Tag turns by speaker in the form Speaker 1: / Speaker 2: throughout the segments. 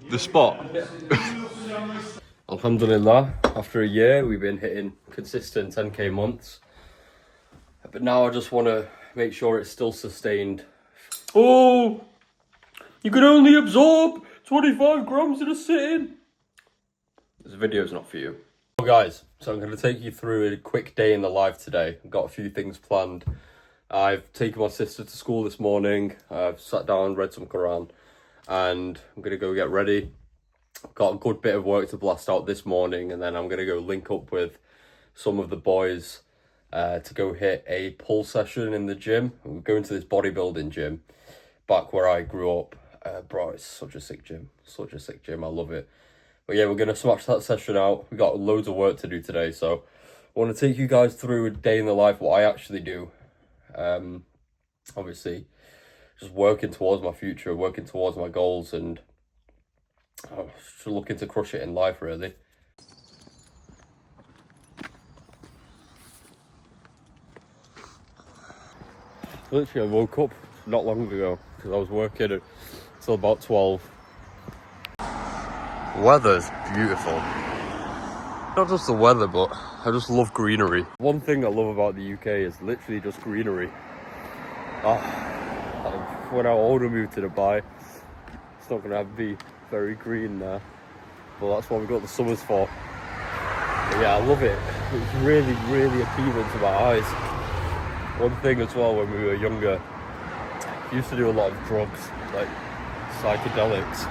Speaker 1: The spot. Alhamdulillah, after a year we've been hitting consistent 10k months, but now I just want to make sure it's still sustained. Oh, you can only absorb 25 grams in a sitting. This video's not for you. Well guys, so I'm going to take you through a quick day in the life today. I've got a few things planned. I've taken my sister to school this morning. I've sat down, read some Quran, and I'm going to go get ready. I've got a good bit of work to blast out this morning, and then I'm going to go link up with some of the boys to go hit a pull session in the gym. We're going to this bodybuilding gym back where I grew up. Bro, it's such a sick gym. I love it. But yeah, we're going to smash that session out. We got loads of work to do today, so I want to take you guys through a day in the life, what I actually do. Obviously, just working towards my future, working towards my goals, and just looking to crush it in life, really. Literally, I woke up not long ago because I was working until about 12. Weather's beautiful. Not just the weather, but I just love greenery. One thing I love about the UK is literally just greenery. When I older move to Dubai, it's not gonna be very green there, but that's what we've got the summers for. But yeah, I love it. It's really, really appealing to my eyes. One thing as well, when we were younger, we used to do a lot of drugs, like psychedelics.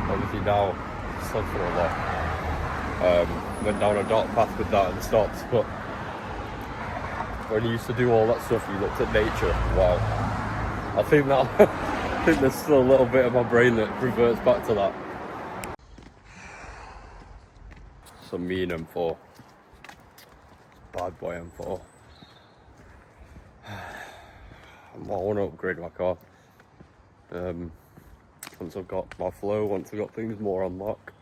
Speaker 1: Obviously now, it's not for a lot. Went down a dark path with that and stopped, but when you used to do all that stuff, you looked at nature. Wow. I think there's still a little bit of my brain that reverts back to that. Some mean M4. Bad boy M4. I want to upgrade my car. Once I've got my flow, once I've got things more on lock,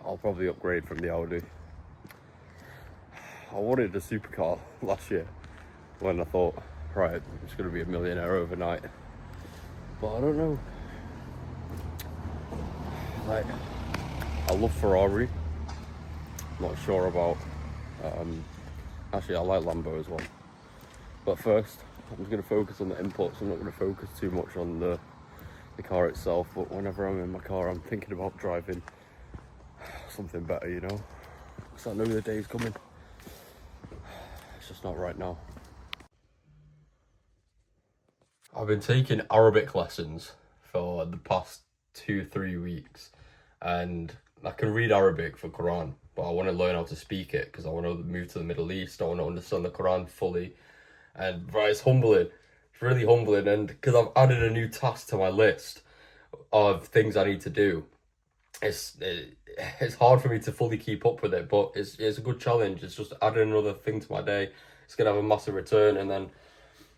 Speaker 1: I'll probably upgrade from the Audi. I wanted a supercar last year when I thought, right, I'm just going to be a millionaire overnight. But I don't know. Like, I love Ferrari. Not sure about... actually, I like Lambo as well. But first, I'm just going to focus on the inputs. I'm not going to focus too much on the car itself. But whenever I'm in my car, I'm thinking about driving something better, you know? Because I know the day's coming. It's just not right now. I've been taking Arabic lessons for the past 2-3 weeks, and I can read Arabic for Quran, but I want to learn how to speak it because I want to move to the Middle East. I want to understand the Quran fully, and it's humbling. It's really humbling, and because I've added a new task to my list of things I need to do, it's hard for me to fully keep up with it, but it's a good challenge. It's just adding another thing to my day. It's gonna have a massive return, and then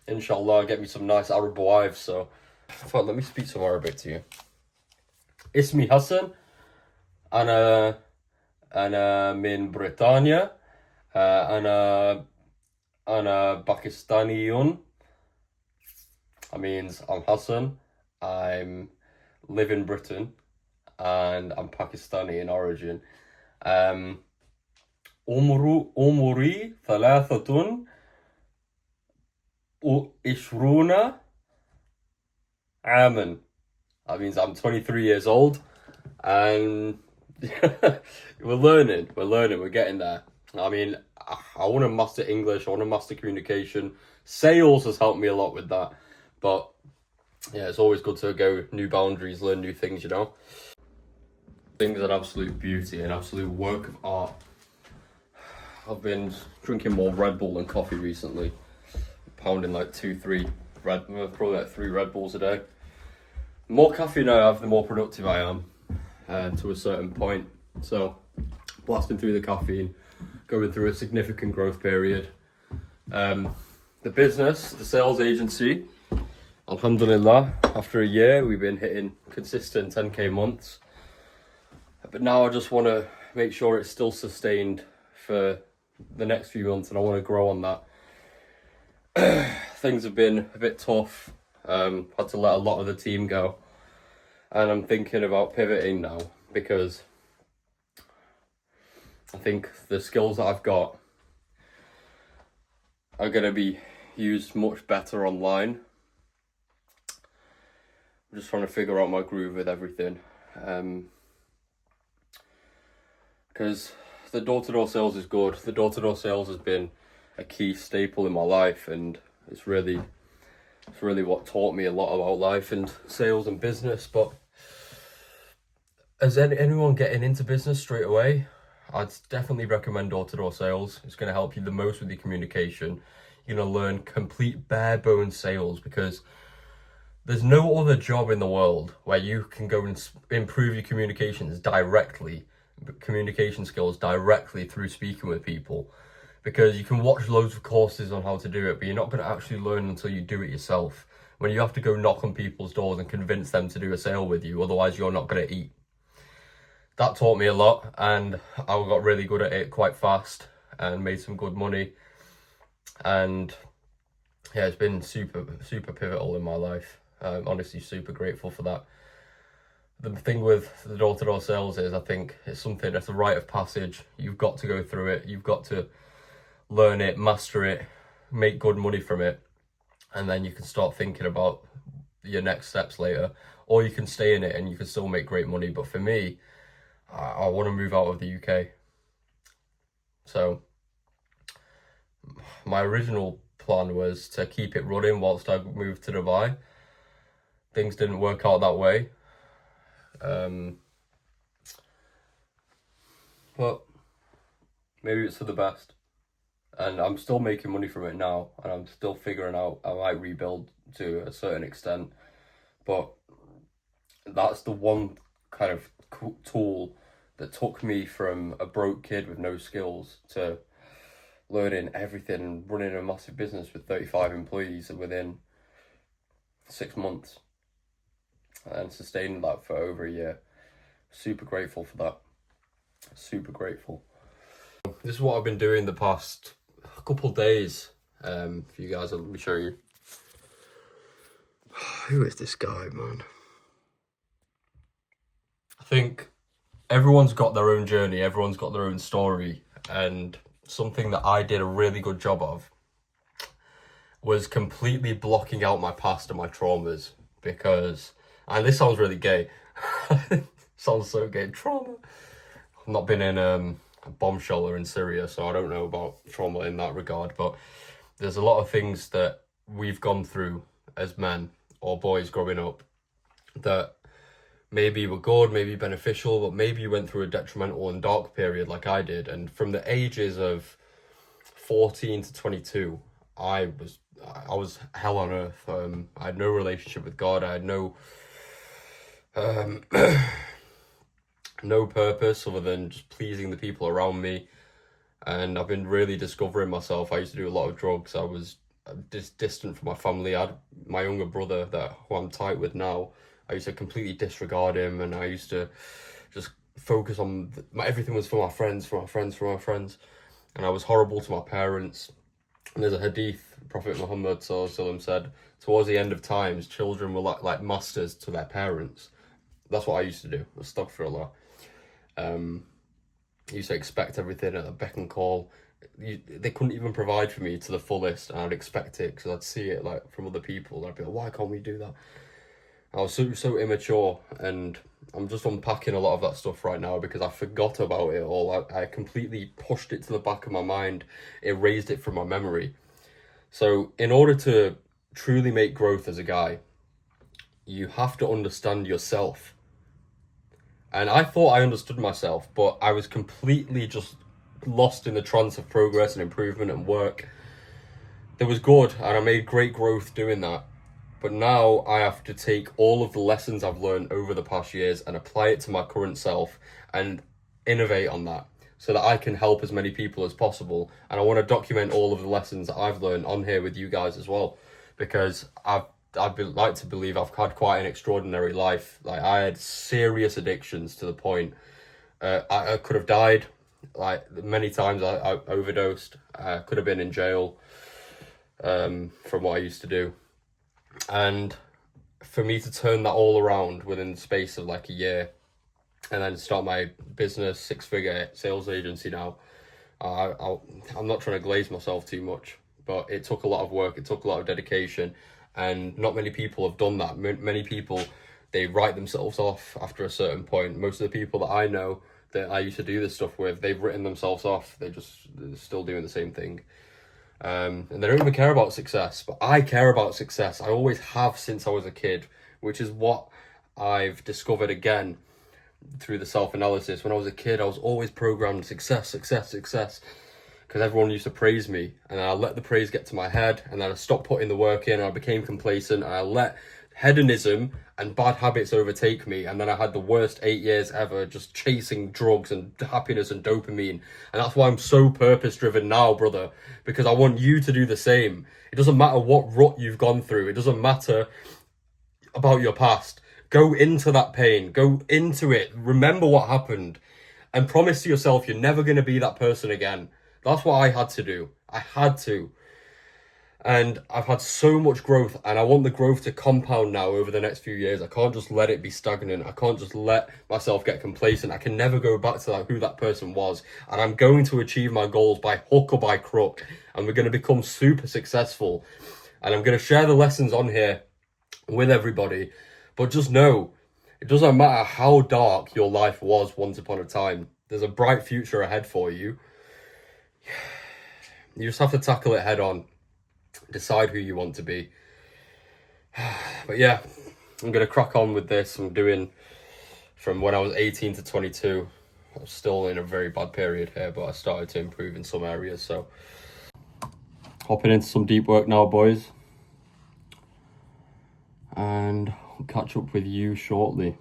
Speaker 1: inshallah get me some nice Arab wives. So I thought, let me speak some Arabic to you. Ismi Hassan, أنا من بريطانيا, أنا Pakistaniyun. That means I'm Hassan, I live in Britain, and I'm Pakistani in origin. عمري 23 عامًا. That means I'm 23 years old, and we're learning, we're getting there. I mean, I want to master English, I want to master communication. Sales has helped me a lot with that, but yeah, it's always good to go new boundaries, learn new things, you know? Things an absolute beauty, an absolute work of art. I've been drinking more Red Bull than coffee recently. Pounding like 2-3 probably like 3 Red Bulls a day. The more caffeine I have, the more productive I am, to a certain point. So, blasting through the caffeine, going through a significant growth period. The business, the sales agency, alhamdulillah, after a year, we've been hitting consistent 10k months. But now I just want to make sure it's still sustained for the next few months, and I want to grow on that. Things have been a bit tough. Had to let a lot of the team go. And I'm thinking about pivoting now because I think the skills that I've got are going to be used much better online. I'm just trying to figure out my groove with everything. Because the door-to-door sales is good. The door-to-door sales has been a key staple in my life, and it's really what taught me a lot about life and sales and business. But as anyone getting into business straight away, I'd definitely recommend door-to-door sales. It's going to help you the most with your communication. You're going to learn complete bare bones sales, because there's no other job in the world where you can go and improve your communication skills directly through speaking with people. Because you can watch loads of courses on how to do it, but you're not going to actually learn until you do it yourself. When you have to go knock on people's doors and convince them to do a sale with you, otherwise you're not going to eat. That taught me a lot, and I got really good at it quite fast and made some good money. And yeah, it's been super pivotal in my life. I'm honestly super grateful for that. The thing with the door-to-door sales is, I think it's something that's a rite of passage. You've got to go through it. You've got to learn it, master it, make good money from it, and then you can start thinking about your next steps later. Or you can stay in it and you can still make great money. But for me, I want to move out of the UK. So my original plan was to keep it running whilst I moved to Dubai. Things didn't work out that way. But maybe it's for the best. And I'm still making money from it now, and I'm still figuring out I might rebuild to a certain extent. But that's the one kind of tool that took me from a broke kid with no skills to learning everything and running a massive business with 35 employees within 6 months, and sustaining that for over a year. Super grateful for that. Super grateful. This is what I've been doing the past couple of days. For you guys, let me show you. Who is this guy, man? I think everyone's got their own journey, everyone's got their own story, and something that I did a really good job of was completely blocking out my past and my traumas. Because, and this sounds really gay, sounds so gay, trauma. I've not been in a bomb shelter in Syria, so I don't know about trauma in that regard, but there's a lot of things that we've gone through as men or boys growing up that maybe were good, maybe beneficial, but maybe you went through a detrimental and dark period like I did. And from the ages of 14 to 22, I was hell on earth. I had no relationship with God. I had no no purpose other than just pleasing the people around me. And I've been really discovering myself. I used to do a lot of drugs. I was distant from my family. I had my younger brother who I'm tight with now. I used to completely disregard him, and I used to just focus on everything was for my friends. And I was horrible to my parents. And there's a hadith, Prophet Muhammad ﷺ said, towards the end of times, children were like masters to their parents. That's what I used to do. Astaghfirullah. I used to expect everything at the beck and call. They couldn't even provide for me to the fullest, and I'd expect it because I'd see it like from other people. And I'd be like, why can't we do that? I was so immature, and I'm just unpacking a lot of that stuff right now because I forgot about it all. I completely pushed it to the back of my mind, erased it from my memory. So in order to truly make growth as a guy, you have to understand yourself. And I thought I understood myself, but I was completely just lost in the trance of progress and improvement and work. It was good, and I made great growth doing that. But now I have to take all of the lessons I've learned over the past years and apply it to my current self and innovate on that so that I can help as many people as possible. And I want to document all of the lessons that I've learned on here with you guys as well, because I'd like to believe I've had quite an extraordinary life. Like, I had serious addictions to the point I could have died. Like, many times I overdosed. I could have been in jail from what I used to do. And for me to turn that all around within the space of like a year and then start my business, 6-figure sales agency now, I'm not trying to glaze myself too much, but it took a lot of work, it took a lot of dedication, and not many people have done that. Many people, they write themselves off after a certain point. Most of the people that I know that I used to do this stuff with, they've written themselves off. They're still doing the same thing. And they don't even care about success, but I care about success. I always have since I was a kid, which is what I've discovered again through the self-analysis. When I was a kid, I was always programmed success, success, success, because everyone used to praise me, and I let the praise get to my head, and then I stopped putting the work in, and I became complacent, and I let hedonism and bad habits overtake me, and then I had the worst 8 years ever, just chasing drugs and happiness and dopamine. And that's why I'm so purpose-driven now, brother, because I want you to do the same. It doesn't matter what rut you've gone through. It doesn't matter about your past. Go into that pain. Go into it. Remember what happened. And promise to yourself you're never going to be that person again. That's what I had to do. I had to. And I've had so much growth, and I want the growth to compound now over the next few years. I can't just let it be stagnant. I can't just let myself get complacent. I can never go back to who that person was. And I'm going to achieve my goals by hook or by crook. And we're going to become super successful. And I'm going to share the lessons on here with everybody. But just know, it doesn't matter how dark your life was once upon a time. There's a bright future ahead for you. You just have to tackle it head on. Decide who you want to be. But yeah, I'm going to crack on with this. I'm doing from when I was 18 to 22. I'm still in a very bad period here, but I started to improve in some areas. So hopping into some deep work now, boys. And I'll catch up with you shortly.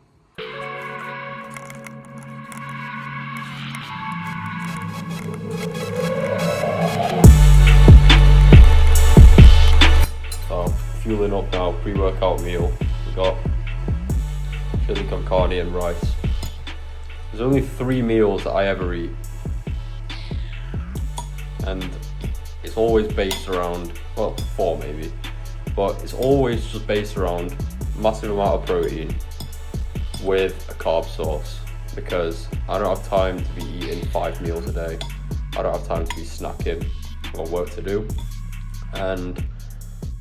Speaker 1: Fueling up now, pre-workout meal. We got chili con carne and rice. There's only 3 meals that I ever eat, and it's always based around, well, 4 maybe, but it's always just based around massive amount of protein with a carb source, because I don't have time to be eating 5 meals a day. I don't have time to be snacking. I've got work to do, and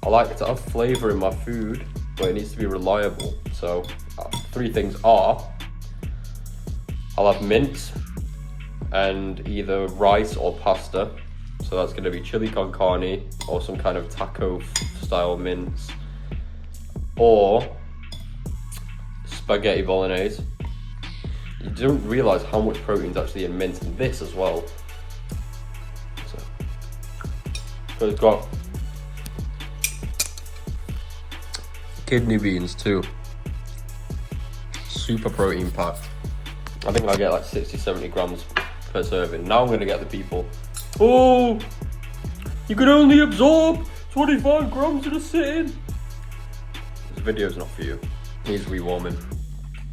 Speaker 1: I like to have flavour in my food, but it needs to be reliable. So 3 things are, I'll have mince and either rice or pasta. So that's going to be chili con carne or some kind of taco style mince, or spaghetti bolognese. You don't realise how much protein is actually in mince and this as well. So it's got kidney beans too. Super protein packed. I think I get like 60-70 grams per serving. Now I'm going to get the people, oh, you can only absorb 25 grams in a sitting. This video's not for you. It needs rewarming.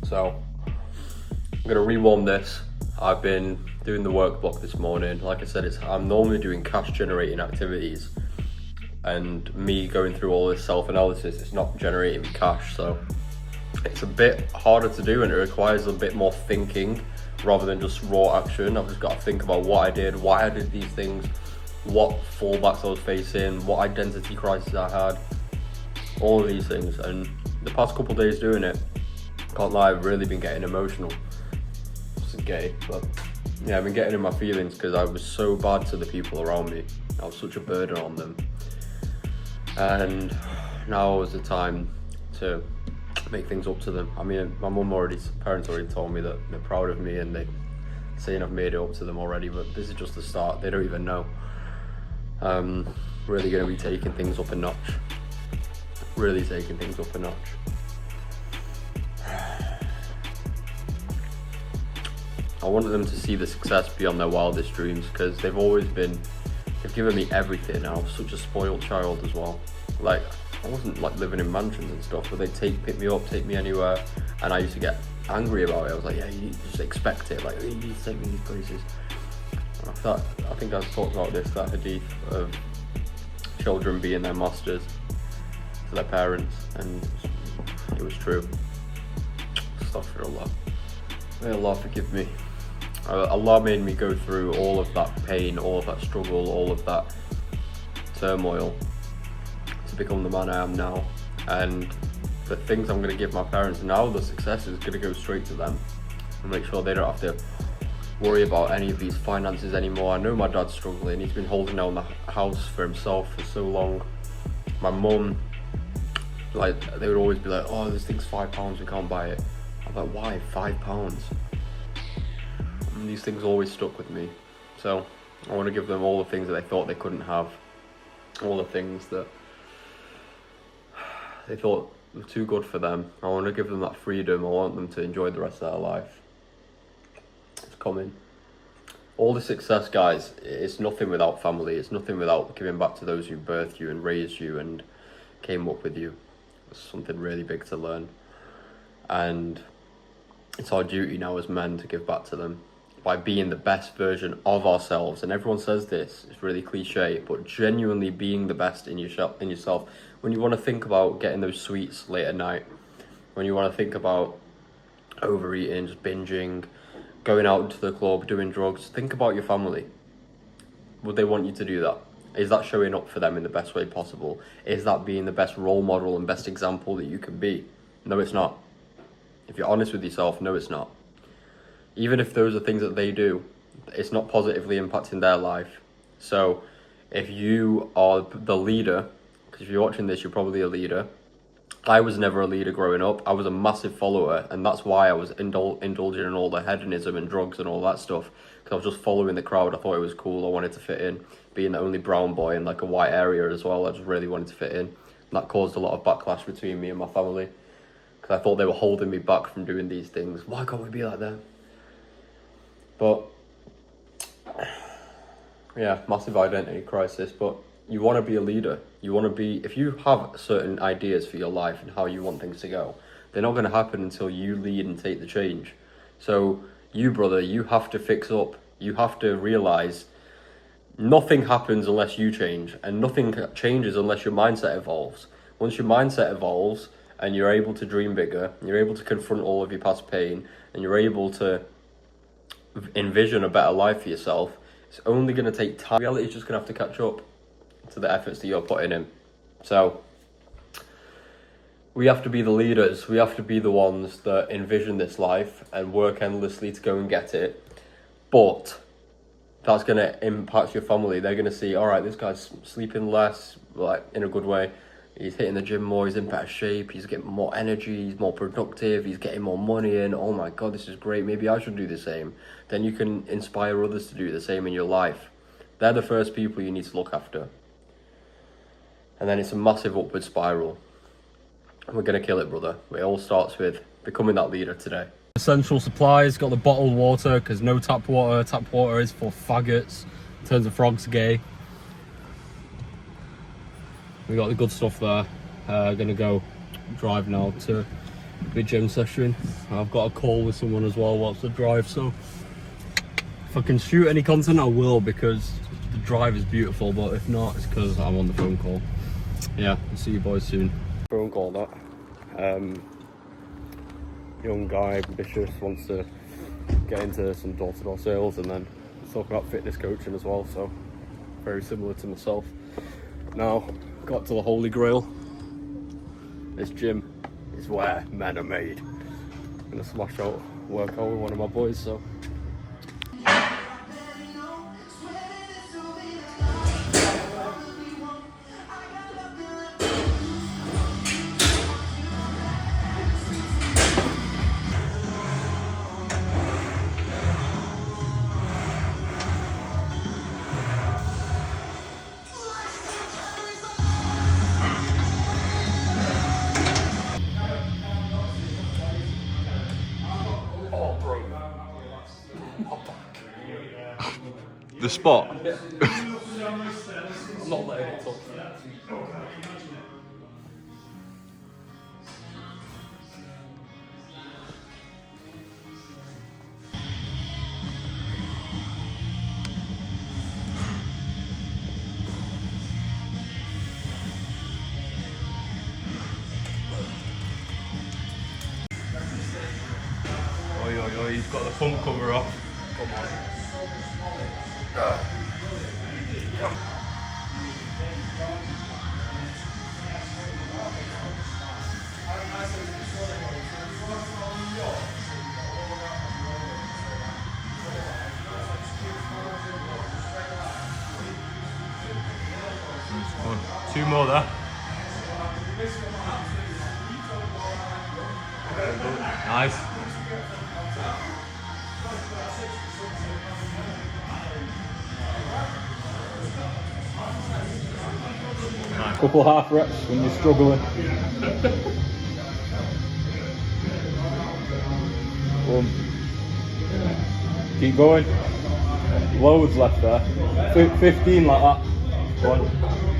Speaker 1: So I'm going to rewarm this. I've been doing the work block this morning. Like I said, I'm normally doing cash generating activities, and me going through all this self-analysis, it's not generating me cash. So it's a bit harder to do, and it requires a bit more thinking rather than just raw action. I've just got to think about what I did, why I did these things, what fallbacks I was facing, what identity crisis I had, all of these things. And the past couple of days doing it, can't lie, I've really been getting emotional. It's gay, but yeah, I've been getting in my feelings because I was so bad to the people around me. I was such a burden on them. And now was the time to make things up to them. I mean, my parents already told me that they're proud of me and they're saying I've made it up to them already, but this is just the start. They don't even know. Really going to be taking things up a notch. Really taking things up a notch. I wanted them to see the success beyond their wildest dreams, because they've given me everything. I was such a spoiled child as well. Like, I wasn't like living in mansions and stuff, but they'd pick me up, take me anywhere, and I used to get angry about it. I was like, yeah, you just expect it, like, you need to take me these places. I think I've talked about this, that hadith of children being their masters to their parents, and it was true. Astaghfirullah. May Allah forgive me. Allah made me go through all of that pain, all of that struggle, all of that turmoil to become the man I am now. And the things I'm going to give my parents now, the success is going to go straight to them and make sure they don't have to worry about any of these finances anymore. I know my dad's struggling. He's been holding down the house for himself for so long. My mum, like, they would always be like, oh, this thing's £5, we can't buy it. I'm like, why £5? And these things always stuck with me. So I want to give them all the things that they thought they couldn't have, all the things that they thought were too good for them. I want to give them that freedom. I want them to enjoy the rest of their life. It's coming. All the success, guys, it's nothing without family. It's nothing without giving back to those who birthed you and raised you and came up with you. It's something really big to learn. And it's our duty now as men to give back to them by being the best version of ourselves. And everyone says this, it's really cliche, but genuinely being the best in yourself. When you want to think about getting those sweets late at night, when you want to think about overeating, just binging, going out to the club, doing drugs, think about your family. Would they want you to do that? Is that showing up for them in the best way possible? Is that being the best role model and best example that you can be? No, it's not. If you're honest with yourself, no, it's not. Even if those are things that they do, it's not positively impacting their life. So if you are the leader, because if you're watching this, you're probably a leader. I was never a leader growing up. I was a massive follower, and that's why I was indulging in all the hedonism and drugs and all that stuff, because I was just following the crowd. I thought it was cool. I wanted to fit in. Being the only brown boy in like a white area as well, I just really wanted to fit in. And that caused a lot of backlash between me and my family, because I thought they were holding me back from doing these things. Why can't we be like them? But yeah, massive identity crisis. But you want to be a leader. You want to be, if you have certain ideas for your life and how you want things to go, they're not going to happen until you lead and take the change. So you, brother, you have to fix up. You have to realize nothing happens unless you change, and nothing changes unless your mindset evolves. Once your mindset evolves and you're able to dream bigger, you're able to confront all of your past pain, and you're able to envision a better life for yourself, it's only going to take time. Reality is just going to have to catch up to the efforts that you're putting in. So we have to be the leaders. We have to be the ones that envision this life and work endlessly to go and get it. But that's going to impact your family. They're going to see, all right, this guy's sleeping less, like in a good way. He's hitting the gym more, he's in better shape, he's getting more energy, he's more productive, he's getting more money in. Oh my God, this is great. Maybe I should do the same. Then you can inspire others to do the same in your life. They're the first people you need to look after. And then it's a massive upward spiral. We're going to kill it, brother. It all starts with becoming that leader today. Essential supplies, got the bottled water, because no tap water. Tap water is for faggots. Turns the frogs gay. We got the good stuff there. Gonna go drive now to the gym session. I've got a call with someone as well whilst I drive, so if I can shoot any content I will, because the drive is beautiful, but if not, it's because I'm on the phone call. Yeah, I'll see you boys soon. Phone call that. Young guy, ambitious, wants to get into some door-to-door sales, and then talk about fitness coaching as well, so very similar to myself. Now, got to the Holy Grail. This gym is where men are made. I'm gonna smash out workout with one of my boys, so.
Speaker 2: The spot.
Speaker 1: I'm not letting it touch me. he's got the pump cover off. Come on. Come on. 2 more there. Nice.
Speaker 2: Couple half reps when you're struggling. Keep going. Loads left there. 15 like that. 1,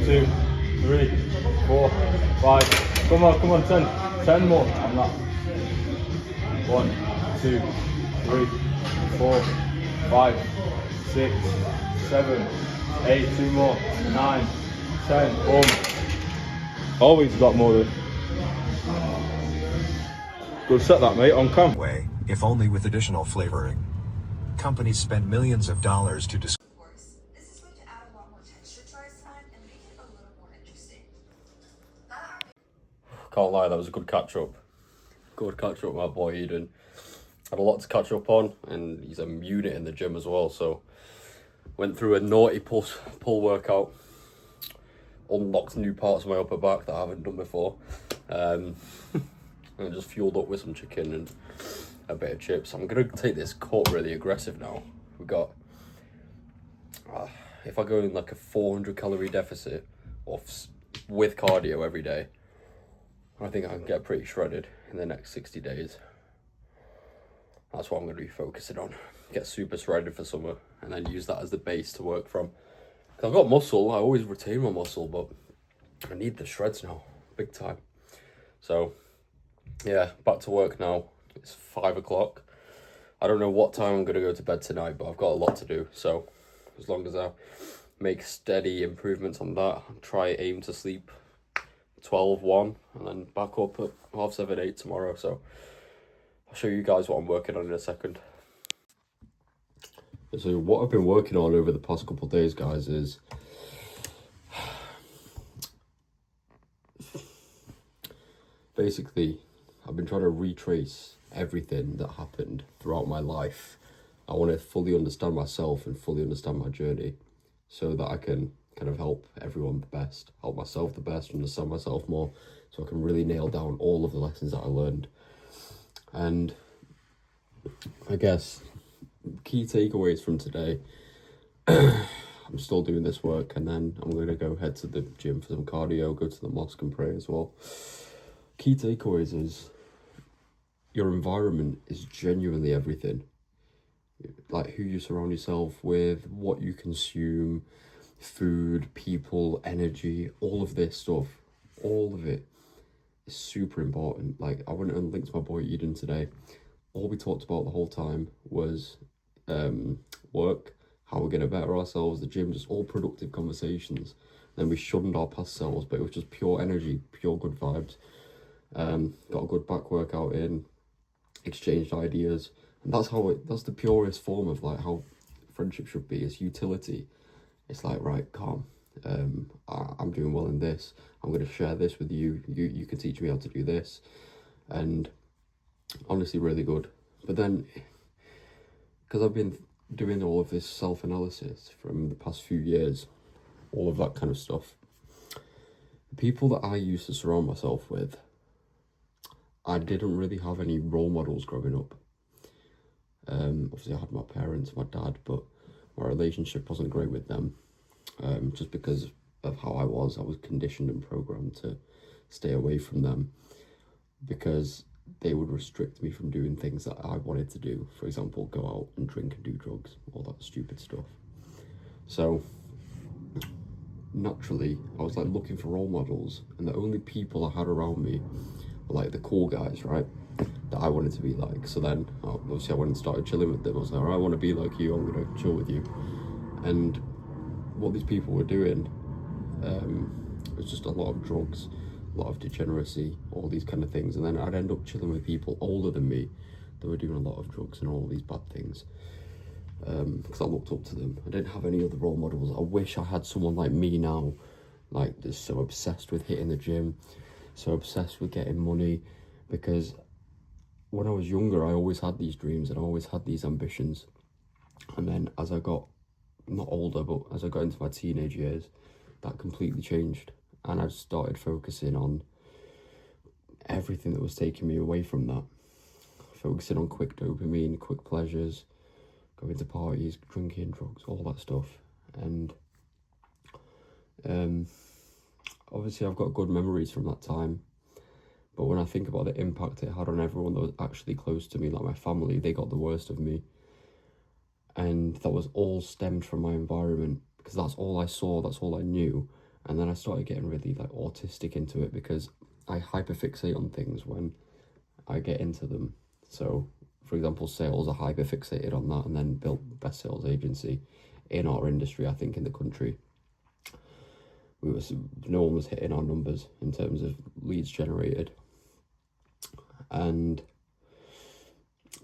Speaker 2: 2, 3, 4, 5. Come on, 10. 10 more. I'm not. 1, 2, 3, 4, 5, 6, 7, 8. 2 more. 9, 10. Boom. Always got more than. Good set that, mate, on cam.
Speaker 3: Way, if only with additional flavoring. Companies spend millions of dollars to
Speaker 4: This is going to add a lot more texture to our salad and make it a little more interesting.
Speaker 1: Can't lie, that was a good catch up. Good catch up, my boy Eden. Had a lot to catch up on, and he's a unit in the gym as well. So went through a naughty pull workout. Unlocked new parts of my upper back that I haven't done before. And just fueled up with some chicken and a bit of chips. I'm gonna take this cut really aggressive now. We got, if I go in like a 400 calorie deficit with cardio every day, I think I can get pretty shredded in the next 60 days. That's what I'm gonna be focusing on. Get super shredded for summer and then use that as the base to work from. I've got muscle, I always retain my muscle, but I need the shreds now, big time. So yeah, back to work now. It's 5 o'clock. I don't know what time I'm going to go to bed tonight, but I've got a lot to do. So as long as I make steady improvements on that, I'll try aim to sleep 12, 1, and then back up at 7, 8 tomorrow. So I'll show you guys what I'm working on in a second. So what I've been working on over the past couple of days, guys, is basically I've been trying to retrace everything that happened throughout my life. I want to fully understand myself and fully understand my journey so that I can kind of help everyone the best, help myself the best, understand myself more, so I can really nail down all of the lessons that I learned. And I guess key takeaways from today, I'm still doing this work, and then I'm going to go head to the gym for some cardio, go to the mosque and pray as well. Key takeaways is your environment is genuinely everything. Like who you surround yourself with, what you consume, food, people, energy, all of this stuff, all of it is super important. Like I went and linked my boy Eden today. All we talked about the whole time was work, how we're going to better ourselves, the gym, just all productive conversations. Then we shunned our past selves, but it was just pure energy, pure good vibes. Got a good back workout in, exchanged ideas, and that's the purest form of like how friendship should be. It's utility. It's like, right, calm, I'm doing well in this, I'm going to share this with you, you can teach me how to do this, and honestly really good. But then because I've been doing all of this self-analysis from the past few years, all of that kind of stuff, the people that I used to surround myself with, I didn't really have any role models growing up. Obviously I had my parents, my dad, but my relationship wasn't great with them, just because of how I was conditioned and programmed to stay away from them because they would restrict me from doing things that I wanted to do. For example, go out and drink and do drugs, all that stupid stuff. So naturally, I was like looking for role models, and the only people I had around me were like the cool guys, right? That I wanted to be like. So then, obviously, I went and started chilling with them. I was like, all right, I want to be like you. I'm gonna chill with you. And what these people were doing was just a lot of drugs, a lot of degeneracy, all these kind of things. And then I'd end up chilling with people older than me they were doing a lot of drugs and all these bad things. Because I looked up to them. I didn't have any other role models. I wish I had someone like me now, like that's so obsessed with hitting the gym, so obsessed with getting money. Because when I was younger, I always had these dreams and I always had these ambitions. And then as I got, not older, but as I got into my teenage years, that completely changed. And I started focusing on everything that was taking me away from that. Focusing on quick dopamine, quick pleasures, going to parties, drinking, drugs, all that stuff. And obviously I've got good memories from that time. But when I think about the impact it had on everyone that was actually close to me, like my family, they got the worst of me. And that was all stemmed from my environment, because that's all I saw, that's all I knew. And then I started getting really like autistic into it, because I hyperfixate on things when I get into them. So, for example, sales, I hyperfixated on that and then built the best sales agency in our industry, I think, in the country. No one was hitting our numbers in terms of leads generated. And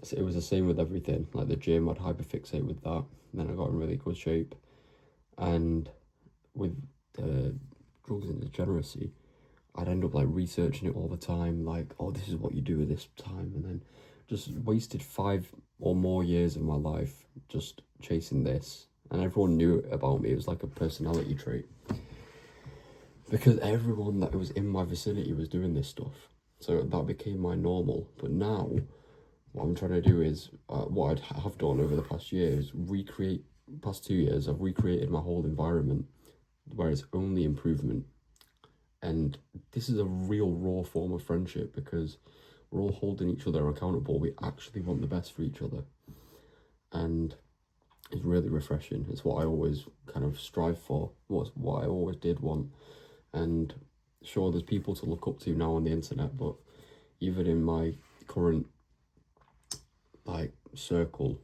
Speaker 1: so it was the same with everything. Like the gym, I'd hyperfixate with that. And then I got in really good shape. And with drugs and degeneracy, I'd end up like researching it all the time. Like, oh, this is what you do at this time. And then just wasted 5 or more years of my life just chasing this. And everyone knew it about me. It was like a personality trait. Because everyone that was in my vicinity was doing this stuff. So that became my normal. But now, what I'm trying to do is, what I have done over the past year is past 2 years, I've recreated my whole environment where it's only improvement. And this is a real raw form of friendship, because we're all holding each other accountable. We actually want the best for each other. And it's really refreshing. It's what I always kind of strive for, what I always did want. And sure, there's people to look up to now on the internet, but even in my current like circle,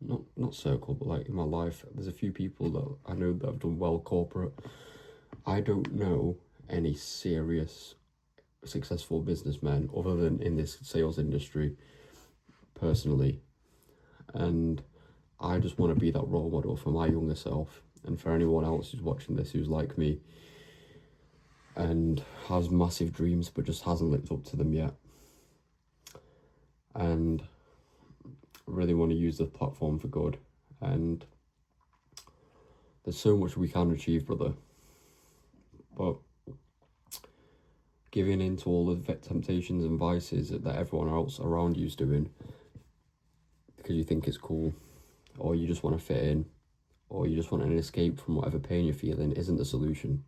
Speaker 1: not circle, but like in my life, there's a few people that I know that have done well corporate. I don't know any serious successful businessmen other than in this sales industry personally. And I just want to be that role model for my younger self and for anyone else who's watching this who's like me and has massive dreams but just hasn't lived up to them yet. And really want to use the platform for good. And there's so much we can achieve, brother, but giving in to all the temptations and vices that everyone else around you's doing because you think it's cool, or you just want to fit in, or you just want an escape from whatever pain you're feeling, isn't the solution.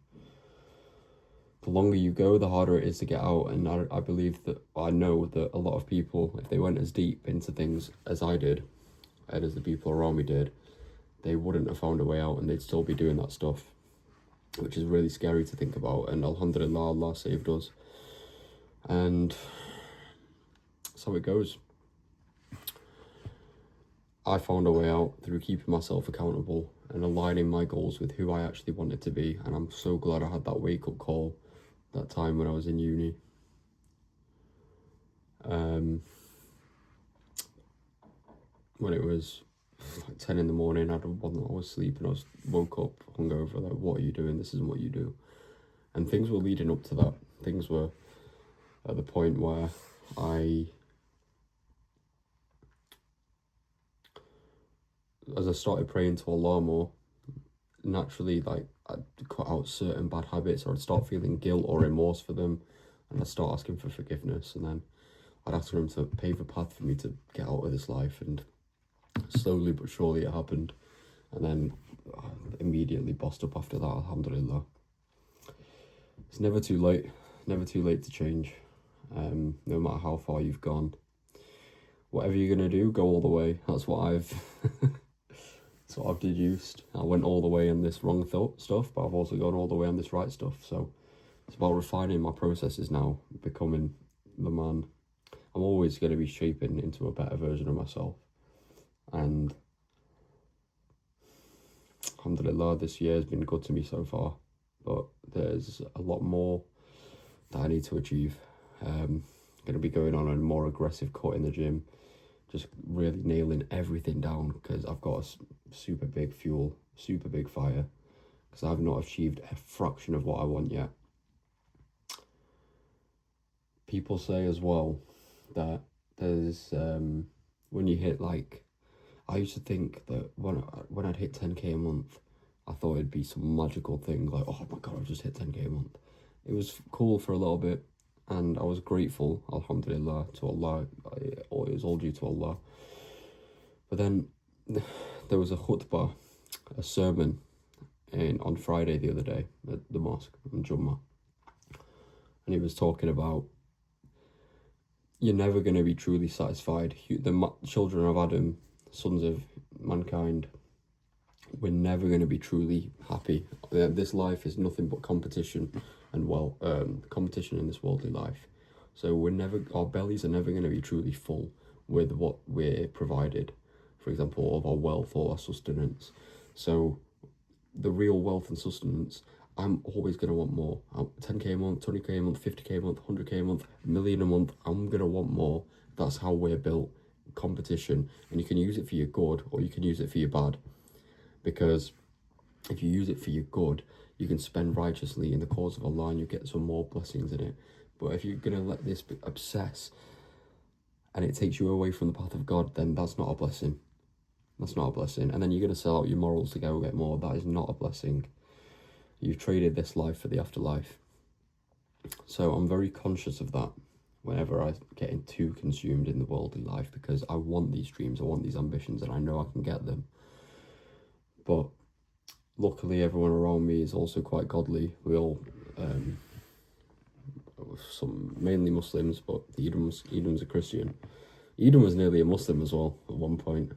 Speaker 1: The longer you go, the harder it is to get out. And I believe that, I know that a lot of people, if they went as deep into things as I did, and as the people around me did, they wouldn't have found a way out and they'd still be doing that stuff, which is really scary to think about. And alhamdulillah, Allah saved us. And that's how it goes. I found a way out through keeping myself accountable and aligning my goals with who I actually wanted to be. And I'm so glad I had that wake-up call that time when I was in uni. When it was like 10 in the morning, I was sleeping, woke up hungover, like, what are you doing? This isn't what you do. And things were leading up to that. Things were at the point where as I started praying to Allah more, naturally, like, I'd cut out certain bad habits, or I'd start feeling guilt or remorse for them, and I'd start asking for forgiveness, and then I'd ask him to pave a path for me to get out of this life. And slowly but surely it happened, and then immediately bossed up after that, alhamdulillah. It's never too late to change. No matter how far you've gone, whatever you're gonna do, go all the way. That's what I've deduced. I went all the way on this wrong stuff, but I've also gone all the way on this right stuff. So it's about refining my processes now, becoming the man. I'm always going to be shaping into a better version of myself. And alhamdulillah, this year has been good to me so far, but there's a lot more that I need to achieve. Going to be going on a more aggressive cut in the gym, just really nailing everything down, because I've got a super big fire, because I've not achieved a fraction of what I want yet. People say as well that there's when you hit, like, I used to think that when I'd hit 10k a month, I thought it'd be some magical thing, like, oh my god, I've just hit 10k a month. It was cool for a little bit, and I was grateful, alhamdulillah, to Allah. It was all due to Allah. But then there was a khutbah, a sermon, on Friday the other day at the mosque on Jummah, and he was talking about, you're never going to be truly satisfied. The children of Adam, sons of mankind, we're never going to be truly happy. This life is nothing but competition, and competition in this worldly life. So our bellies are never going to be truly full with what we're provided, for example, of our wealth or our sustenance. So the real wealth and sustenance, I'm always going to want more. 10k a month, 20k a month, 50k a month, 100k a month, a million a month, I'm going to want more. That's how we're built. Competition. And you can use it for your good, or you can use it for your bad. Because if you use it for your good, you can spend righteously in the cause of Allah, and you get some more blessings in it. But if you're going to let this obsess, and it takes you away from the path of God, then that's not a blessing. That's not a blessing. And then you're going to sell out your morals to go get more. That is not a blessing. You've traded this life for the afterlife. So I'm very conscious of that whenever I get too consumed in the worldly life, because I want these dreams, I want these ambitions, and I know I can get them. But luckily everyone around me is also quite godly. We all, some mainly Muslims, but Edam's a Christian. Edam was nearly a Muslim as well at one point.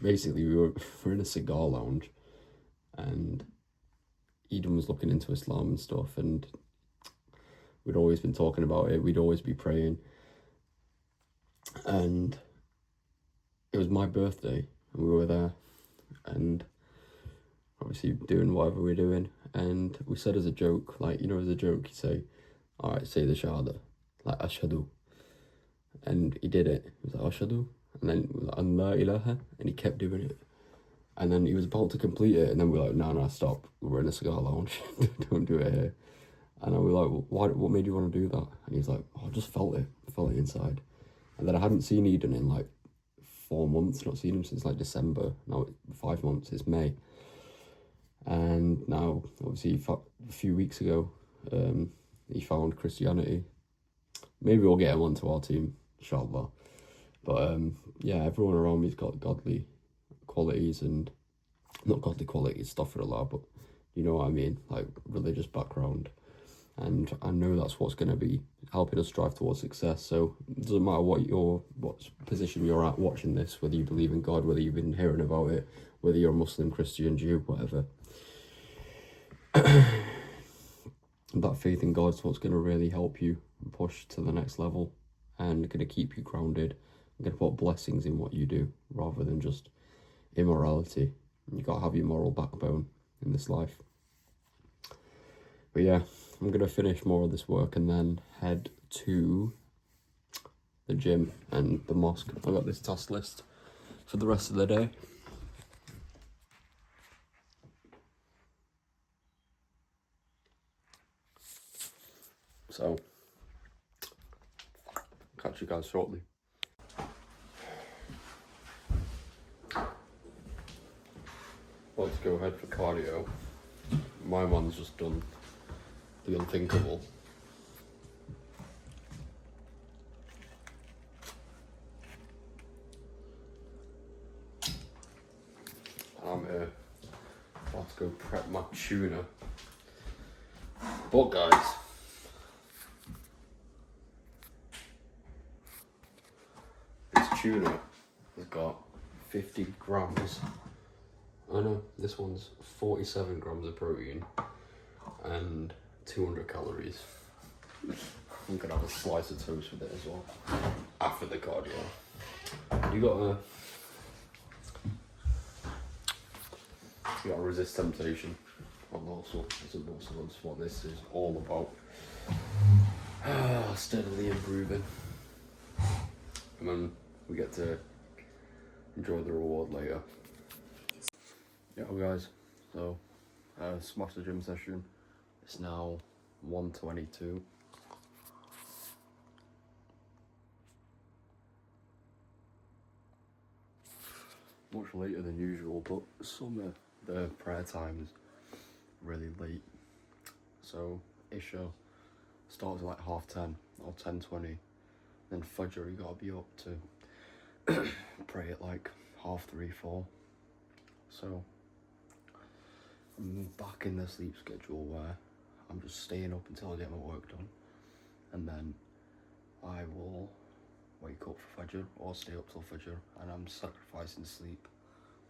Speaker 1: Basically, we were in a cigar lounge, and Edam was looking into Islam and stuff, and we'd always been talking about it. We'd always be praying, and it was my birthday, and we were there, and obviously doing whatever we're doing, and we said as a joke, like, you know, as a joke, you say, all right, say the shahada, like, ashhadu, and he did it. He was like, ashhadu, and then he was like, an la ilaha, and he kept doing it. And then he was about to complete it, and then we were like, no, stop. We're in a cigar lounge. Don't do it here. And I was like, well, what made you want to do that? And he's like, oh, I just felt it inside. And then I hadn't seen Eden in like 4 months, not seen him since like December. Now 5 months, it's May. And now, obviously, a few weeks ago, he found Christianity. Maybe we'll get him onto our team, inshallah. But yeah, everyone around me's got godly qualities, and not godly qualities, stuff for Allah, but you know what I mean, like religious background, and I know that's what's going to be helping us strive towards success. So it doesn't matter what position you're at watching this, whether you believe in God, whether you've been hearing about it, whether you're a Muslim, Christian, Jew, whatever. That faith in God is what's going to really help you push to the next level, and going to keep you grounded, and going to put blessings in what you do rather than just immorality. You got to have your moral backbone in this life. But yeah, I'm going to finish more of this work and then head to the gym and the mosque. I got this task list for the rest of the day. So, catch you guys shortly. Let's go ahead for cardio. My man's just done the unthinkable. I'm here. About to go prep my tuna. But guys, this tuna has got 50 grams. I know, this one's 47 grams of protein and 200 calories. I'm gonna have a slice of toast with it as well after the cardio. You gotta resist temptation. Also, that's what this is all about. Steadily improving. And then we get to enjoy the reward later. Yeah, guys, so smashed the gym session. It's now 1:22. Much later than usual, but some of the prayer times really late. So Isha starts at like 10:30 or 10:20. Then Fajr you gotta be up to pray at like 3:30, 4. So I'm back in the sleep schedule where I'm just staying up until I get my work done, and then I will wake up for Fajr or stay up till Fajr, and I'm sacrificing sleep.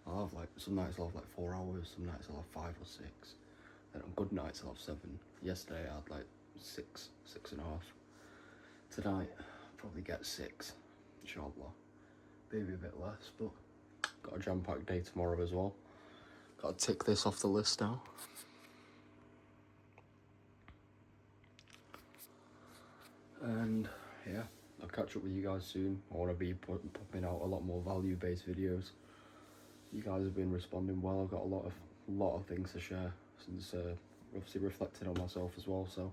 Speaker 1: I'll have like, some nights I'll have like 4 hours, some nights I'll have 5 or 6. Then on good nights I'll have 7. Yesterday I had like 6.5. Tonight I'll probably get 6, inshallah. Maybe a bit less, but got a jam-packed day tomorrow as well. Gotta tick this off the list now. And yeah, I'll catch up with you guys soon. I want to be popping out a lot more value-based videos. You guys have been responding well. I've got a lot of things to share since obviously reflecting on myself as well. So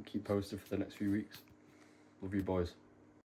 Speaker 1: keep posted for the next few weeks. Love you boys.